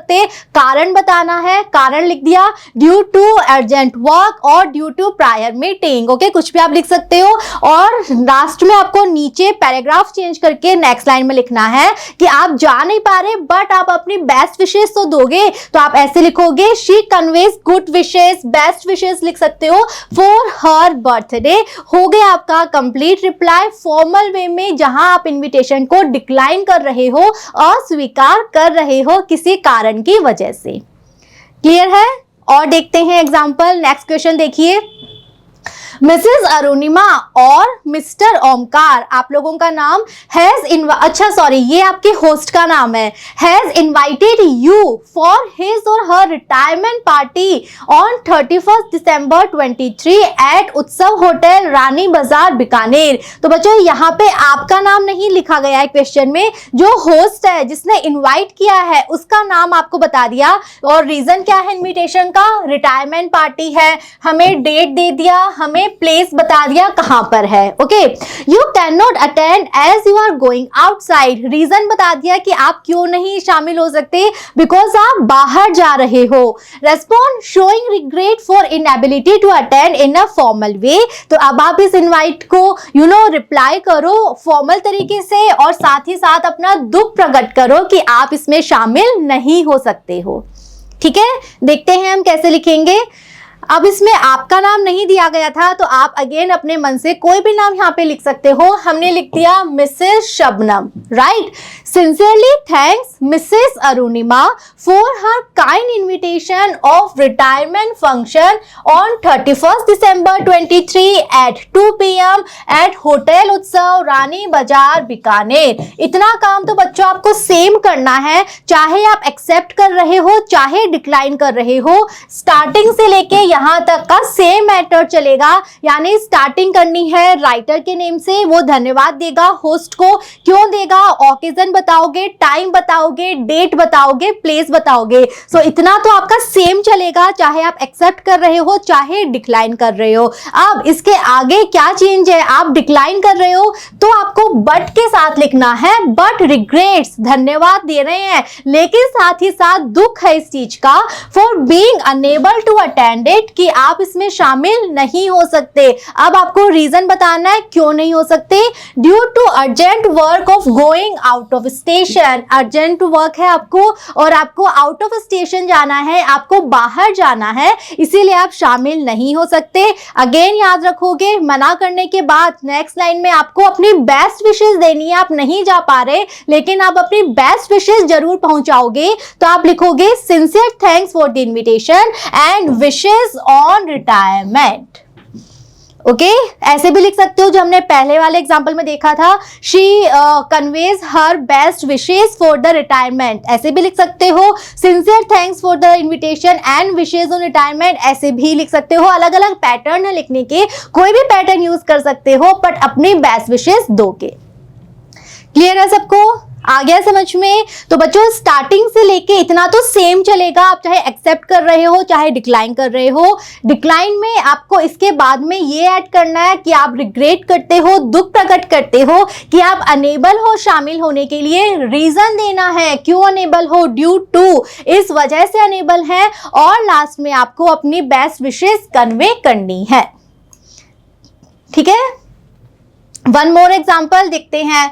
कारण बताना है, कारण लिख दिया, ड्यू टू अर्जेंट वर्क और due to prior meeting. Okay, कुछ भी आप लिख सकते हो। और लास्ट में आपको नीचे पैराग्राफ चेंज करके नेक्स्ट लाइन में लिखना है कि आप जा नहीं पा रहे, बट आप अपनी बेस्ट विशेस तो दोगे। तो आप ऐसे लिखोगे, she conveys good wishes, best wishes लिख सकते हो फॉर हर बर्थडे। हो गया आपका कंप्लीट रिप्लाई फॉर्मल वे में, जहां आप इनविटेशन को डिक्लाइन कर रहे हो, अस्वीकार कर रहे हो किसी कारण की वजह से। क्लियर है? और देखते हैं एग्जांपल। नेक्स्ट क्वेश्चन देखिए। मिसेस अरुणिमा और मिस्टर ओमकार, आप लोगों का नाम ये आपके होस्ट का नाम है, has invited you for his और her retirement party on 31 December 23 at Utsav hotel Rani Bazaar Bikaner. तो बच्चों यहाँ पे आपका नाम नहीं लिखा गया है क्वेश्चन में, जो होस्ट है जिसने इनवाइट किया है उसका नाम आपको बता दिया, और रीजन क्या है इनविटेशन का, रिटायरमेंट पार्टी है, हमें डेट दे दिया, हमें प्लेस बता दिया कहां पर है। Okay, you can not attend as you are going outside, reason बता दिया कि आप क्यों नहीं शामिल हो सकते, बिकॉज आप बाहर जा रहे हो। Respond showing regret for inability to attend in a formal way, तो अब आप इस इनवाइट को रिप्लाई करो फॉर्मल तरीके से, और साथ ही साथ अपना दुख प्रकट करो कि आप इसमें शामिल नहीं हो सकते हो। ठीक है, देखते हैं हम कैसे लिखेंगे। अब इसमें आपका नाम नहीं दिया गया था, तो आप अगेन अपने मन से कोई भी नाम यहाँ पे लिख सकते हो। हमने लिख दिया Mrs Shabnam, right. Sincerely thanks Mrs Arunima for her kind invitation of retirement function on 31 December 23 at 2 PM at hotel Utsav Rani Bazaar Bikaner. इतना काम तो बच्चों आपको सेम करना है, चाहे आप एक्सेप्ट कर रहे हो चाहे डिक्लाइन कर रहे हो। स्टार्टिंग से लेके यहां तक का सेम मैटर चलेगा, यानी स्टार्टिंग करनी है राइटर के नेम से, वो धन्यवाद देगा होस्ट को, क्यों देगा, ऑकेजन बताओगे, टाइम बताओगे, डेट बताओगे, प्लेस बताओगे। सो इतना तो आपका सेम चलेगा, चाहे आप एक्सेप्ट कर रहे हो चाहे डिक्लाइन कर रहे हो। अब इसके आगे क्या चेंज है, आप डिक्लाइन कर रहे हो तो आपको बट के साथ लिखना है, बट रिग्रेट्स, धन्यवाद दे रहे हैं लेकिन साथ ही साथ दुख है इस चीज का, for being unable to attend it, कि आप इसमें शामिल नहीं हो सकते। अब आपको रीजन बताना है क्यों नहीं हो सकते, due to urgent work of going out of station, urgent work है आपको और आपको आउट ऑफ स्टेशन जाना है, आपको बाहर जाना है, इसीलिए आप शामिल नहीं हो सकते। अगेन याद रखोगे, मना करने के बाद नेक्स्ट लाइन में आपको अपनी बेस्ट विशेष देनी है। आप नहीं जा पा रहे लेकिन आप अपनी बेस्ट विशेष जरूर पहुंचाओगे, तो आप लिखोगे sincere thanks for the invitation and wishes on retirement. Okay, ऐसे भी लिख सकते हो जो हमने पहले वाले एग्जांपल में देखा था, she conveys her best wishes for the retirement, ऐसे भी लिख सकते हो। Sincere thanks for the invitation and wishes on retirement, ऐसे भी लिख सकते हो। अलग अलग पैटर्न है लिखने के, कोई भी पैटर्न यूज कर सकते हो, बट अपनी बेस्ट विशेस दो के। क्लियर है सबको, आ गया समझ में? तो बच्चों स्टार्टिंग से लेके इतना तो सेम चलेगा, आप चाहे एक्सेप्ट कर रहे हो चाहे डिक्लाइन कर रहे हो। डिक्लाइन में आपको इसके बाद में ये ऐड करना है कि आप रिग्रेट करते हो, दुख प्रकट करते हो कि आप अनेबल हो शामिल होने के लिए, रीजन देना है क्यों अनेबल हो, ड्यू टू, इस वजह से अनेबल है, और लास्ट में आपको अपनी बेस्ट विशेस कन्वे करनी है। ठीक है, वन मोर एग्जाम्पल देखते हैं।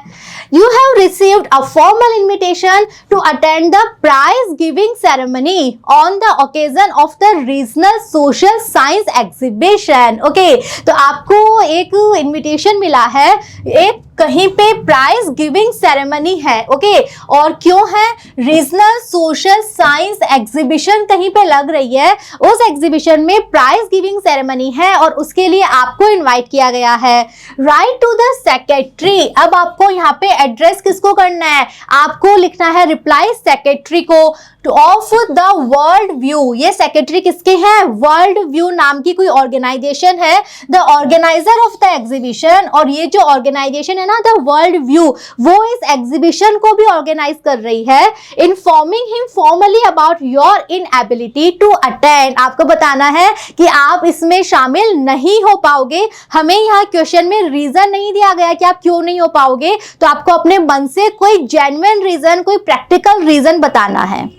You have received a formal invitation to attend the prize giving ceremony on the occasion of the regional social science exhibition. Okay, तो आपको एक इन्विटेशन मिला है, एक कहीं पे प्राइज गिविंग सेरेमनी है। ओके, और क्यों है, रीजनल सोशल साइंस एग्जीबिशन कहीं पे लग रही है, उस एग्जीबिशन में प्राइज गिविंग सेरेमनी है और उसके लिए आपको इनवाइट किया गया है। राइट टू द सेक्रेटरी, अब आपको यहाँ पे एड्रेस किसको करना है, आपको लिखना है रिप्लाई सेक्रेटरी को, ऑफ द वर्ल्ड व्यू। ये सेक्रेटरी किसके हैं, वर्ल्ड व्यू नाम की कोई ऑर्गेनाइजेशन है, the organiser of the exhibition, और ये जो ऑर्गेनाइजेशन है ना द वर्ल्ड व्यू, वो इस एग्जीबिशन को भी ऑर्गेनाइज कर रही है। Informing him formally about your inability to attend, आपको बताना है कि आप इसमें शामिल नहीं हो पाओगे। हमें यहाँ क्वेश्चन में रीजन नहीं दिया गया कि आप क्यों नहीं हो पाओगे, तो आपको अपने मन से कोई जेन्युइन रीजन, कोई प्रैक्टिकल रीजन बताना है।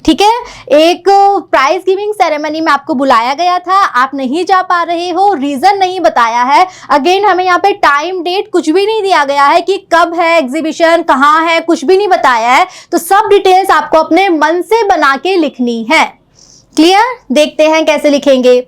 ठीक है, एक प्राइज गिविंग सेरेमनी में आपको बुलाया गया था, आप नहीं जा पा रहे हो, रीजन नहीं बताया है। अगेन हमें यहाँ पे टाइम डेट कुछ भी नहीं दिया गया है कि कब है एग्जीबिशन, कहाँ है, कुछ भी नहीं बताया है, तो सब डिटेल्स आपको अपने मन से बना के लिखनी है। क्लियर, देखते हैं कैसे लिखेंगे।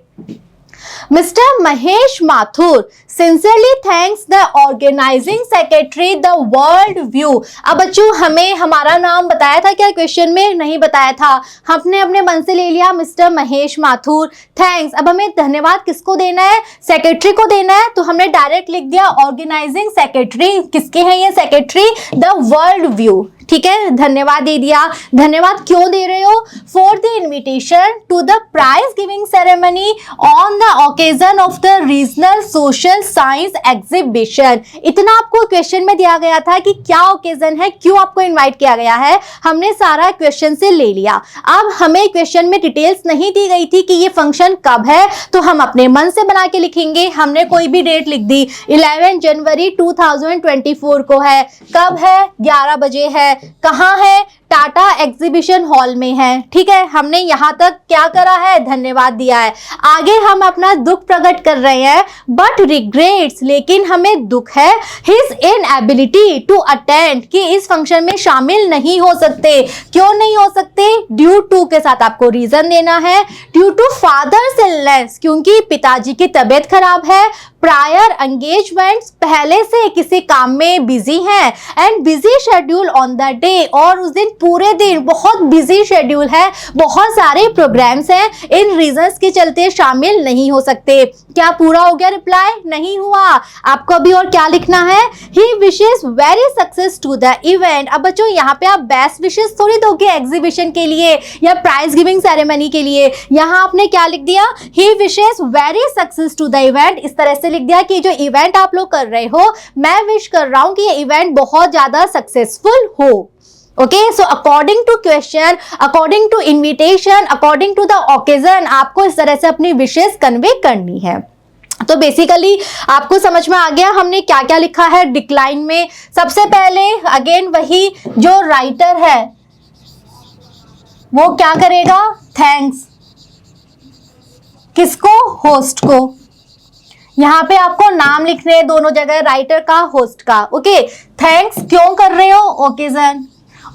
Mr. Mahesh Mathur sincerely thanks the organizing secretary the world view। अब बच्चों हमें हमारा नाम बताया था क्या क्वेश्चन में? नहीं बताया था, हमने अपने मन से ले लिया मिस्टर महेश माथुर, थैंक्स। अब हमें धन्यवाद किसको देना है? सेक्रेटरी को देना है, तो हमने डायरेक्ट लिख दिया ऑर्गेनाइजिंग सेक्रेटरी। किसके हैं ये सेक्रेटरी? The world view. ठीक है, धन्यवाद दे दिया। धन्यवाद क्यों दे रहे हो? For the invitation to the prize giving ceremony on the occasion of the regional social science exhibition. इतना आपको क्वेश्चन में दिया गया था कि क्या ओकेजन है, क्यों आपको इनवाइट किया गया है, हमने सारा क्वेश्चन से ले लिया। अब हमें क्वेश्चन में डिटेल्स नहीं दी गई थी कि ये फंक्शन कब है, तो हम अपने मन से बना के लिखेंगे। हमने कोई भी डेट लिख दी, 11 जनवरी 2024 को है। कब है? 11 बजे है। कहाँ है? टाटा एग्जीबिशन हॉल में है। ठीक है, हमने यहाँ तक क्या करा है? धन्यवाद दिया है। आगे हम अपना दुख प्रकट कर रहे हैं, बट रिग्रेट्स, लेकिन हमें दुख है, हिज इनएबिलिटी टू अटेंड, कि इस फंक्शन में शामिल नहीं हो सकते। क्यों नहीं हो सकते? ड्यू टू के साथ आपको रीजन देना है। ड्यू टू फादर्स इलनेस, क्योंकि पिताजी की तबीयत खराब है। प्रायर एंगेजमेंट्स, पहले से किसी काम में बिजी हैं। And busy schedule on the day, और उस दिन पूरे दिन बहुत बिजी शेड्यूल है, बहुत सारे प्रोग्राम्स हैं, इन रीजंस के चलते शामिल नहीं हो सकते। क्या पूरा हो गया रिप्लाई? नहीं हुआ। आपको अभी और क्या लिखना है? He wishes very success to the event. अब बच्चों यहाँ पे आप बेस्ट विशेस थोड़ी दोगे एग्जीबिशन के लिए या प्राइज गिविंग सेरेमनी के लिए। यहाँ आपने क्या लिख दिया? He wishes very success to the event. इस तरह से लिख दिया कि जो इवेंट आप लोग कर रहे हो, मैं विश कर रहा हूं कि ये इवेंट बहुत ज्यादा सक्सेसफुल हो। Okay, so according to question, according to invitation, according to the occasion, आपको इस तरह से अपनी विशेस कन्वे करनी है। तो बेसिकली आपको समझ में आ गया हमने क्या क्या लिखा है डिक्लाइन में। सबसे पहले अगेन वही, जो राइटर है वो क्या करेगा? थैंक्स। किसको? होस्ट को। यहाँ पे आपको नाम लिखने हैं दोनों जगह, राइटर का, होस्ट का। ओके, थैंक्स क्यों कर रहे हो? ओकेजन।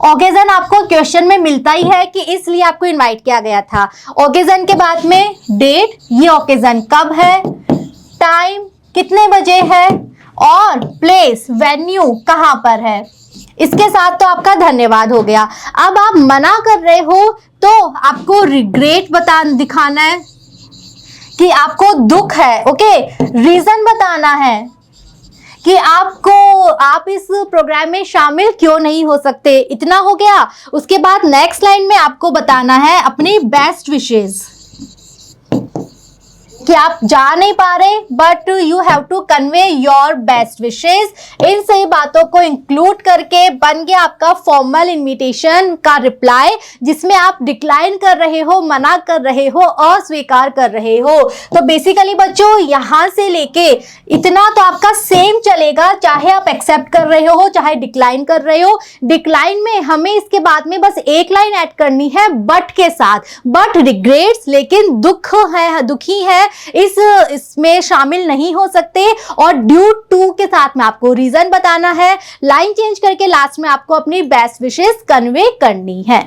ओकेजन आपको क्वेश्चन में मिलता ही है कि इसलिए आपको इनवाइट किया गया था। ओकेजन के बाद में डेट, ये ओकेजन कब है, टाइम कितने बजे है, और प्लेस, वेन्यू कहाँ पर है। इसके साथ तो आपका धन्यवाद हो गया। अब आप मना कर रहे हो तो आपको रिग्रेट दिखाना है कि आपको दुख है। ओके, रीजन बताना है कि आप इस प्रोग्राम में शामिल क्यों नहीं हो सकते। इतना हो गया। उसके बाद नेक्स्ट लाइन में आपको बताना है अपनी बेस्ट विशेस, कि आप जा नहीं पा रहे but you have to convey your best wishes. इन सही बातों को इंक्लूड करके बन गया आपका फॉर्मल इनविटेशन का रिप्लाई, जिसमें आप डिक्लाइन कर रहे हो, मना कर रहे हो, अस्वीकार कर रहे हो। तो बेसिकली बच्चों यहां से लेके इतना तो आपका सेम चलेगा, चाहे आप एक्सेप्ट कर रहे हो चाहे डिक्लाइन कर रहे हो। डिक्लाइन में हमें इसके बाद में बस एक लाइन ऐड करनी है बट के साथ, बट रिग्रेट्स, लेकिन दुख है, दुखी है, इसमें शामिल नहीं हो सकते। और ड्यू टू के साथ में आपको रीजन बताना है। लाइन चेंज करके लास्ट में आपको अपनी बेस्ट विशेस कन्वे करनी है।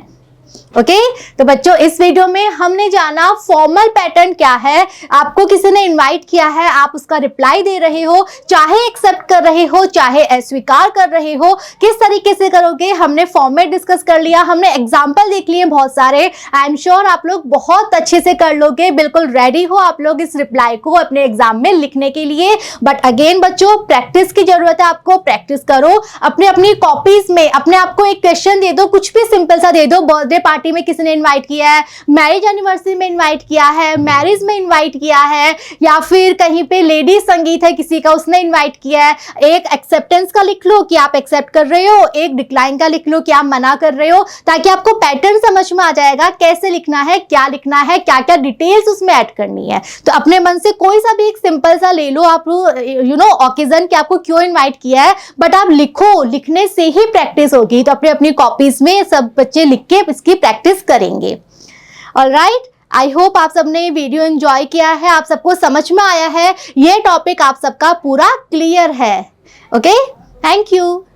ओके, तो बच्चों इस वीडियो में हमने जाना फॉर्मल पैटर्न क्या है। आपको किसी ने इनवाइट किया है, आप उसका रिप्लाई दे रहे हो, चाहे एक्सेप्ट कर रहे हो चाहे अस्वीकार कर रहे हो, किस तरीके से करोगे हमने फॉर्मेट डिस्कस कर लिया, हमने एग्जाम्पल देख लिए बहुत सारे। आई एम श्योर आप लोग बहुत अच्छे से कर लोगे, बिल्कुल रेडी हो आप लोग इस रिप्लाई को अपने एग्जाम में लिखने के लिए। बट अगेन बच्चों प्रैक्टिस की जरूरत है, आपको प्रैक्टिस करो। अपने अपनी कॉपीज में अपने आपको एक क्वेश्चन दे दो, कुछ भी सिंपल सा दे दो। बर्थडे पार्टी में किसी ने इनवाइट किया है, मैरिज एनिवर्सरी में इनवाइट किया है, मैरिज में इनवाइट किया है, या फिर कहीं पे लेडीज संगीत है किसी का उसने इनवाइट किया है। एक एक्सेप्टेंस का लिख लो कि आप एक्सेप्ट कर रहे हो, एक डिक्लाइन का लिख लो कि आप मना कर रहे हो, ताकि आपको पैटर्न समझ में आ जाएगा कैसे लिखना है, क्या लिखना है, क्या क्या डिटेल्स उसमें ऐड करनी है। तो अपने मन से कोई सा भी एक सिंपल सा ले लो आप, ओकेजन कि आपको क्यों इनवाइट किया है, बट आप लिखो, लिखने से ही प्रैक्टिस होगी। तो अपने अपनी कॉपीज में सब बच्चे लिख के इसकी प्रैक्टिस करेंगे। ऑलराइट, आई होप आप सबने ये वीडियो एंजॉय किया है, आप सबको समझ में आया है, ये टॉपिक आप सबका पूरा क्लियर है। Okay, thank you.